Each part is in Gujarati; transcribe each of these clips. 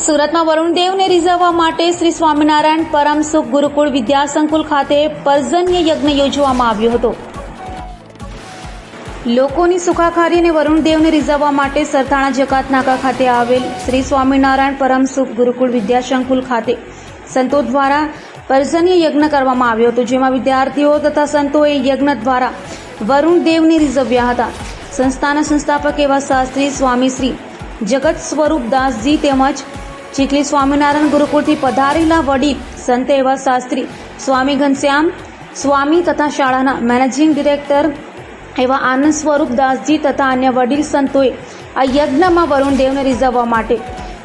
સુરતમાં વરુણદેવને રીઝવવા માટે શ્રી સ્વામિનારાયણ પરમ સુખ ગુરુકુળ વિદ્યા સંકુલ ખાતે પર્જન્ય યજ્ઞ યોજવામાં આવ્યો હતો। લોકોની સુખાકારી અને વરુણદેવને રીઝવવા માટે સરથાણા જકાત નાકા ખાતે આવેલ શ્રી સ્વામિનારાયણ પરમ સુખ ગુરુકુળ વિદ્યા સંકુલ ખાતે સંતો દ્વારા પર્જન્ય યજ્ઞ કરવામાં આવ્યો હતો, જેમાં વિદ્યાર્થીઓ તથા સંતોએ યજ્ઞ દ્વારા વરુણદેવને રીઝવ્યા હતા। સંસ્થાના સંસ્થાપક એવા શાસ્ત્રી સ્વામી શ્રી જગત સ્વરૂપદાસજી તેમજ ચીખલી સ્વામિનારાયણ ગુરુકુળથી પધારેલા વડીલ સંત એવા શાસ્ત્રી સ્વામી ઘનશ્યામ સ્વામી તથા શાળાના મેનેજિંગ ડિરેક્ટર એવા આનંદ સ્વરૂપદાસજી તથા અન્ય વડીલ સંતોએ આ યજ્ઞમાં વરુણદેવને રીઝવવા માટે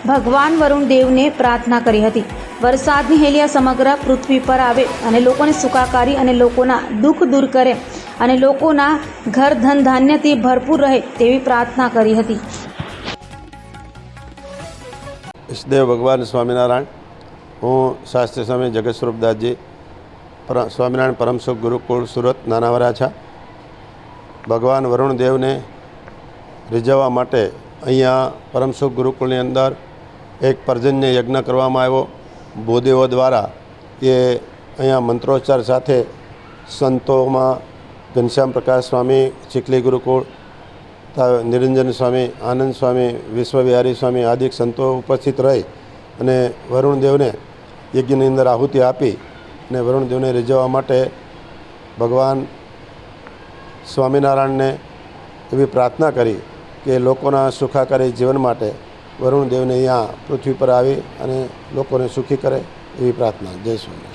ભગવાન વરુણદેવને પ્રાર્થના કરી હતી। વરસાદની હેલિયા સમગ્ર પૃથ્વી પર આવે અને લોકોને સુખાકારી અને લોકોના દુઃખ દૂર કરે અને લોકોના ઘર ધન ધાન્યથી ભરપૂર રહે તેવી પ્રાર્થના કરી હતી। ઈષ્ટદેવ ભગવાન સ્વામિનારાયણ, હું શાસ્ત્રી સ્વામી જગત સ્વરૂપદાસજી સ્વામિનારાયણ પરમ સુખ ગુરુકુળ સુરત નાના વરાછા ભગવાન વરુણદેવને રીઝવવા માટે અહીંયા પરમ સુખ ગુરુકુળની અંદર એક પર્જન્ય યજ્ઞ કરવામાં આવ્યો ભૂદેવો દ્વારા। એ અહીંયા મંત્રોચ્ચાર સાથે સંતોમાં ઘનશ્યામ પ્રકાશ સ્વામી ચીખલી ગુરુકુળ, નિરંજન સ્વામી, આનંદ સ્વામી, વિશ્વવિહારી સ્વામી આદિ સંતો ઉપસ્થિત રહી અને વરુણદેવને યજ્ઞની અંદર આહુતિ આપી અને વરુણદેવને રીઝવવા માટે ભગવાન સ્વામિનારાયણને એવી પ્રાર્થના કરી કે લોકોના સુખાકારી જીવન માટે વરુણદેવને અહીંયા પૃથ્વી પર આવી અને લોકોને સુખી કરે એવી પ્રાર્થના। જય સ્વામી।